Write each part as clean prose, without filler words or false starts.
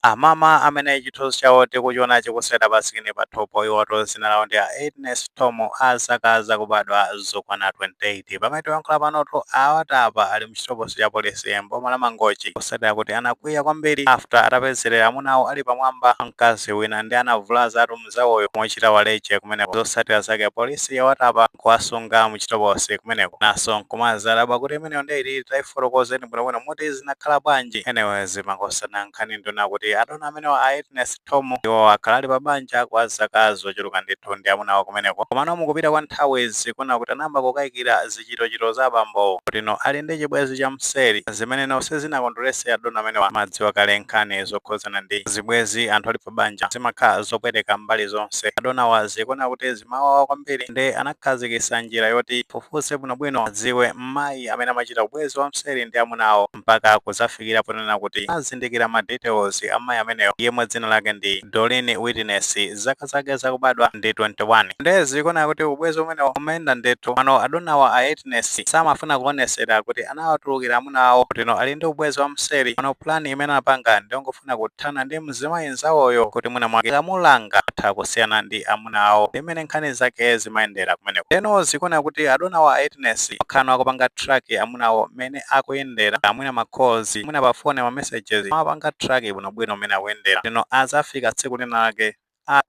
Amama amene chithunzi chawo tikuchiona chikuseta pasikini pa thopo iwoto zina lawo ndi a Agnes Tom azaka kubadwa zokwana 28 pamene tiyankhula panotu awatapa ali mchitoposi cha polisi mboma la Mangochi kusatira kuti anakwiya kwambiri after atapezerera amunawo ali pamwamba mkazi wina ndi anavulaza atum zawoyo mochita waleche kumeneko zosatira zake polisi yawatapa kuwasunga mchitoposi kumeneko naso nkumazalabwa kuti imeneyo ndeyiti taifotokozeni bwinobwino moti zinakhala bwanji anyways mangosana nkhani ndona kuti adona amene wa Agnes Tom iwo akhala ali pabanja kwa zaka zochuluka ndithu ndi amunawo kumeneko komano mukupita kwa nthawi zikuona kuti anamba kukayikira zichitochito za abambo kutino ali ndi chibwezi cha mseri zimene nonse zinakondweresa adona amene wa madziwa kale nkhani zokhuzana ndi zibwezi anthu ali pabanja zimakhala zopweteka mbali zonse adona wa zikuona kuti zimawawa kwambiri ndi anakhazikitsa njira yoti fufuze bwinobwino adziwe mayi amene amachita ubwezi wa mseri ndi amunawo mpaka kuzafikira ponena kuti azindikira ma details amayi ameneyo yemwe dzina lake ndi Doreen Witness zaka zake zakubadwa ndi 21 ndezi kuona kuti ubwezi umenewo umayenda ndithu pano adona wa Agnes samafuna kuonesera kuti anawatulukira amunawo kutino ali ndi ubwezi wa mseri pano plani imene anapanga ndiyongofuna kuthana ndi mzimayi nzawoyo kuti mwina mwake amulanga atha kusiyana ndi amunawo imene nkhani zake zimayendera kumeneko leno zikuona kuti adona wa Agnes akhana akupanga track amunawo mmene akuyendera amwina ma calls mwina pa phone ma messages amapanga track bwinobwino mmene akuyendera leno azafika tsiku lina lake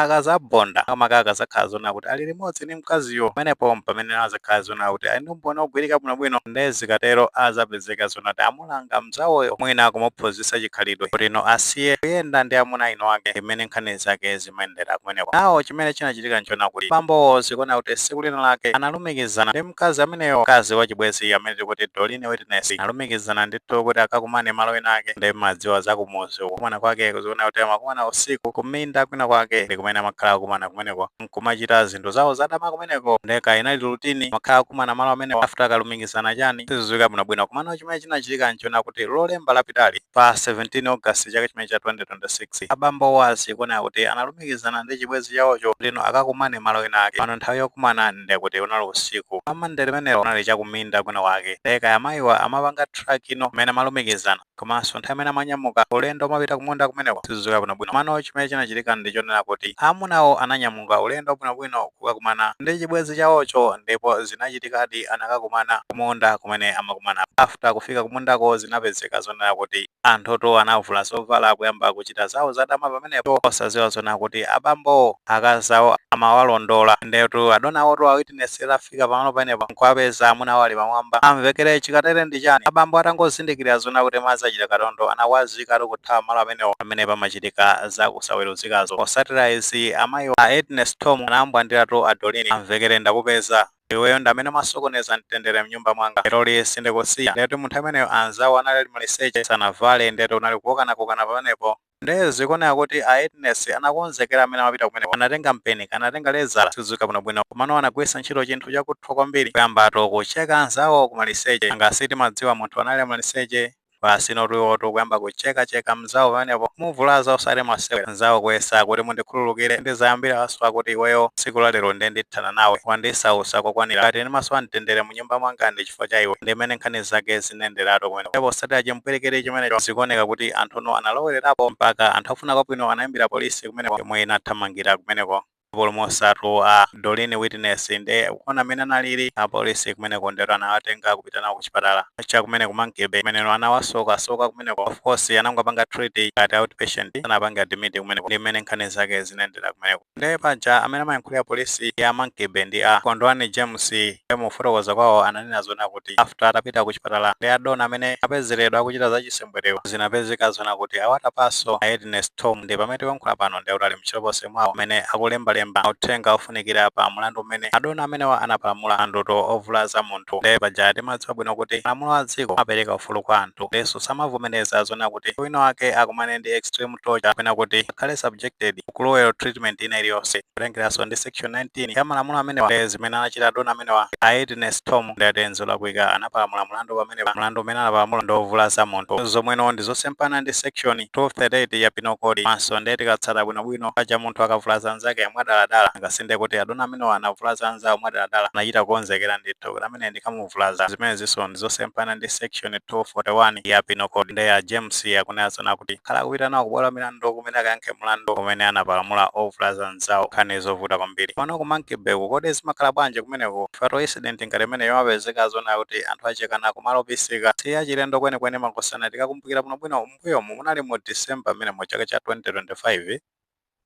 akazabonda amakaka zakhazona kuti ali limodzi ndi mkaziyo pamenepo pamene azakhala zona kuti ali mbona ogwirika bwinobwino ndezi katero azapezeka zona kuti amulanga mzawoyo mwina kumuphunzitsa chikhalidwe kuti no asiye kuyenda ndi amuna ino ake imene nkhani zake zimayendera kumeneko nawo chimene chinachitika nchona kuti pambo zikuona kuti tsiku lina lake analumikizana ndi mkazi ameneyo mkazi wa chibwezi amene tikuti Doreen Witness analumikizana ndithu kuti akakumane malo ena ake ndi madziwa zakumuzi kumana kwake kuziona kuti amakumana usiku kuminda kwina kwake ndi kumene amakhala kumana kumeneko nkumachita zinthu zawo zadama kumeneko ndeka inali rutini makhala kumana malo amene after akalumikizana chani siziwika bwinobwino kumano chimene chinachitika nchona kuti lolemba lapitali pa 17 August chaka chimene cha 2026 abambo wasi kuona kuti analumikizana ndi chibwezi chawocho lino akakumane malo ena ake pano nthawi yokumana ndekuti unali usiku amandere menero unali chakuminda kwina wake ndeka amayiwa amapanga track ino amene amalumikizana komanso nthawi imene amanyamuka ulendo umapita kumunda kumeneko siziwika bwinobwino kumano chimene chinachitika ndi chonena kuti amunawo ananyamuka ulendo bwinobwino kukakumana ndi chibwezi chawocho ndipo zinachitikadi anakakumana kumunda kumene amakumana after kufika kumundako zinapezeka zonena kuti anthuto anavula zovala kuyamba kuchita zawo zadama pamenepo osaziwa zona kuti abambo akazawo amawalondola ndetu adonawoto a Witness afika pamalo pamenepo nkuapeza amunawo ali pamwamba amvekere chikatere ndi chani abambo atangozindikira zona kuti mazachita katondo anawazika kuthawa malo amenewo pamene pamachitika zakusaweruzikazo osatira izi amayi a Agnes Tom anayambwandiratu a Doreen amvekere ndakupeza iweyo ndamene masokoneza mtendere mnyumba mwanga lero lisi ndikusiya ndetu munthu ameneyo anzawo anali ali maliseche sanavale ndetu unali kukokanakokana pamenepo ndezi kuonera kuti a Agnes anakonzekera amene amapita kumeneko anatenga mpeni anatenga lezala sizuka bwinobwino komano anagwiritsa ntchito chinthu chakuthwa kwambiri kuyambatu kucheka anzawo kumaliseche angasiti madziwa munthu anali amaliseche pasino tuiwotu kuyamba kucheka mzawo pamenepo muvulaza usale masewera nzawo kuyesa kuti mundikhululukire ndizayambira aswa kuti iweyo tsiku la lero ndithana nawe wandisausa kokwanira kati ndi maso amtendere munyumba mwanga ndi chifukwa cha iwe ndimene nkhani zake zinenderatu kumeneko ndipo satira chimpwirikiri chimenecho zikuoneka kuti anthuno analowererapo mpaka anthu afuna kwabwino anayimbira polisi kumeneko yomwe inathamangira kumeneko polomosatu a Doreen Witness ndi kuona amene analili apolisi kumeneko ndero anawatenga kupita nawo kuchipatala cha kumene kumankebe kumeneko anawasoka kumeneko of course anangopanga treat at outpatient anapanga admit kumeneko ndi mmene nkhani zake zinendera kumeneko ndi paja amene amayankhulira polisi ya mankebe ndi a Kondwani James mufotokoza kwawo ananena zona kuti after atapita kuchipatala ndi adona amene apezeredwa akuchita zachisembwerewo zinapezeka zona kuti awatapaso a Agnes Tom ndi pamene tiyankhula pano ndi utali mchilopose mwawo amene akulemba uthenga ofunikira pa mulandu umene adona amenewa anapalamula andoto ovulaza munthu ndi paja timadziwa bwino kuti malamulo a dziko apereka ufulu kwa anthu ndiso samavomereza zona kuti wina wake akumane ndi extreme torture kapena kuti akhale subjected ku cruel treatment ina iliyonse kulengeranso ndi section 19 ya malamulo amenewa ndi zimene anachita adona amenewa a Agnes Tom ndi atenzo lakuika anapalamula mulandu pamenewa mulandu umene anapalamula ndi ovulaza munthu zomweno ndi zosempana ndi section 238 ya penal code manso ndi tikatsata bwinobwino paja munthu akavulaza nzake madaladala ngasinde kuti adona amene anavulaza anzawo madaladala anachita kukonzekera ndithu kuti amene ndikamuvulaza. Zimene zinso ndizosempana ndi section 241 ya Penal Code ndi ya James yakunena kuti khala kupita nawo kubwalo la milandu kumene akayankhe mlandu kumene anapalamula ovulaza anzawo nkhani zovuta kwambiri. Pano ku Monkey Bay kodi zimakhala bwanji kumeneko? Fatal incident ngati imeneyo imapezeka zona kuti anthu achekana kumalo obisika siyachilendo kwenikweni makosana tikakumbukira bwinobwino mbuyomu munali mu December mmene mu chaka cha 2025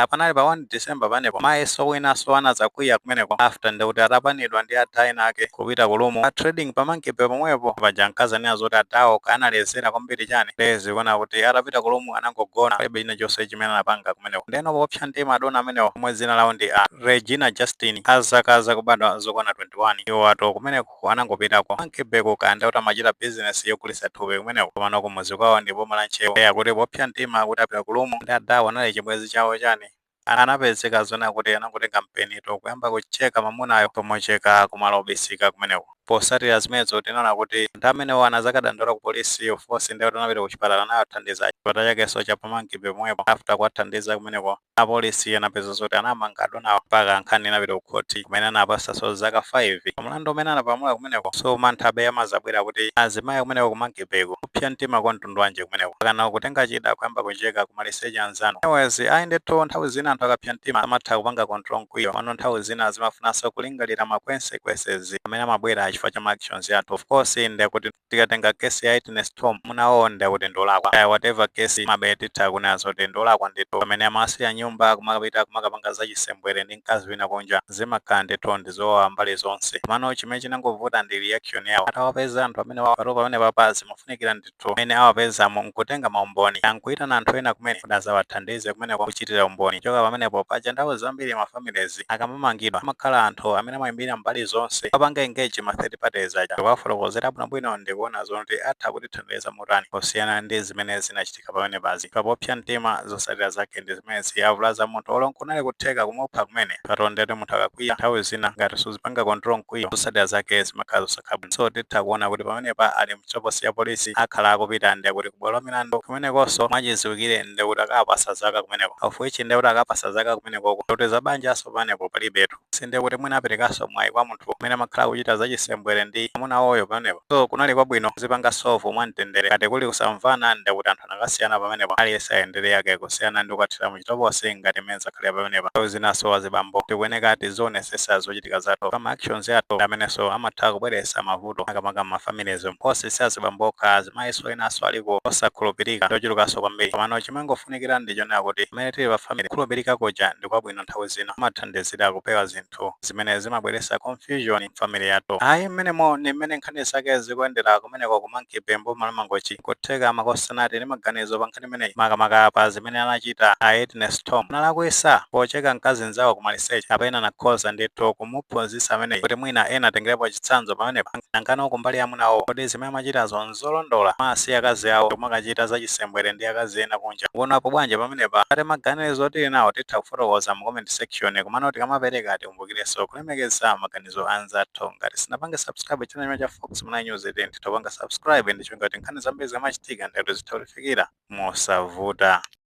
apanali pa 1 December panepo mayeso winanso anadzakwiya kumeneko after ndikuti atapanidwa ndi athaina ake kupita kulumu a trading pa Monkey Bay pomwepo paja nkazaniya zoti atawo analezera kwambiri chani lezi kuona kuti atapita kulumu anangogona palibe china chonse chimene anapanga kumeneko. Ndeno popsa mtima adona amenewo omwe dzina lawo ndi Regina Justin azaka kubadwa zokwana 21 iwo ato kumeneko anangopitako Monkey Bay kukanda kuti amachita business yogulitsa thupi kumeneko komano kumuzi kwawo ndipo malanchewo kuti popsa mtima kuti apita kulumu ndi adawo anali chibwenzi chawo chani anapezeka zona kuti anangotenga mpenito kuyamba kucheka mamunayo pomocheka kumalo obisika kumeneko. Posatira zimenezo tinaona kuti anthu amenewo anazakadandaula ku polisi force ndi anapita ku chipatala nayo athandiza chipatala chakenso cha pa Monkey Bay pomwepo after kuwathandiza kumeneko apolisi anapeza zoti anamanga adonawo mpaka nkhani inapita ku khoti kumene anapasanso zaka 5 pamulandu umene anapalamula kumeneko. So manthabe amazabwera kuti azimayi kumeneko ku Monkey Bay kupsa mtima kwa mtundu wanje kumeneko kana kutenga chida kuyamba kucheka kumaliseche anzanu. Anyways ayindeto nthawi zina anthu akapsa mtima amatha kupanga control mkwiyo pano nthawi zina zimafunanso kulingalira ma consequences amene amabwera chifukwa cha actions yathu. Of course ndi kuti tikatenga case ya Witness Tom munaona kuti ndolakwa whatever case mabetita kunazo kuti ndolakwa ndito pamene amasiya nyumba kumapita kumakapanga zachisembwere ndi mkazi wina kunja zimakhala ndithu ndizowa mbali zonse. Pamano chimene chinangovuta ndi reaction yawo atawapeza anthu amene patopa pamene papazi mafunikira ndithu amene awapezamo nkutenga maumboni ankuitana anthu ena kumene kuti azawathandize kumene kuchitira umboni choka pamenepo paja nthawi zambiri ma families akamamangidwa amakhala anthu amene amayimbira mbali zonse apanga engage ma third parties aja wafotokozera bwinobwino ndikuona zoti atha kutithandiza motani kusiyana ndi zimene zinachitika pamene pazi papopsa mtima zosalira zake ndi zimene ziyavulaza munthu olonkunali kutheka kumupha kumene patondete munthu akakwiya nthawi zina ngati suzipanga control mkwiyo zosalira zake zimakhala zosakhabwino. So titha kuona kuti pamenepa ali mchoposi ya polisi akhala akupita ndi kuti kubwalo la milandu kumenekonso mwachidziwikire ndi kuti akapasa zaka kumeneko of which ndi kuti akapasa zaka kumenekoko kuti zabanjaso panepo palibetu sinde kuti mwina aperekanso mwayi kwa munthu amene amakhala kuchita zachisembwere ndi amuna oyo pamenepo. So kunali kwabwino zipanga solve mwamtendere kati kuli kusamvana ndi kuti anthu anakasiyana pamenepo aliyense ayendere yake kusiyana ndi kukathira muchitoposi ngati mmene zakhalira pamenepa. So zinaso azibambo tikuyeneka tizionesesa zochitika zathu kama actions yathu amenenso amatha kubweretsa mavuto akamaka mafamilies onse sazibamboka azimayiso enaso aliko osakhulupirika ndochulukanso kwambiri. Pamano chimangofunikira ndi chonena kuti pamene tili pa family kukhulupirika koja ndi kwabwino nthawi zina amathandizira kupewa zinthu zimene zimabweretsa confusion family yathu. Ayi mmenemo ni mmene nkhani zake zikuyendera kumeneko ku Monkey Bay mboma mangochi kutheka makosanati ndi maganizo pa nkhani imeneyi makamaka pa zimene anachita a Witness Tom nalakwisa pocheka mkazi nzawo ku maliseche apena nakhoza ndithu kumuphunzitsa ameneyi kuti mwina ena atengerepo chitsanzo pamenepa ankana kumbali amunawo kodi zimene amachitazo nzolondola masiya akazi awo kumakachita zachisembwere ndi akazi ena kunja. Kuonapo bwanji pamenepa ati maganizo tili nawo titha kufotokoza mu comment section kumano tikamapereka tikumbukirenso kulemekeza maganizo anzathu. Ngati sinapange subscribe channel cha Fox Muna News titapanga subscribe ndi chonga kuti nkhani zambiri zamachitika ndi zitha kufikira mosavuta.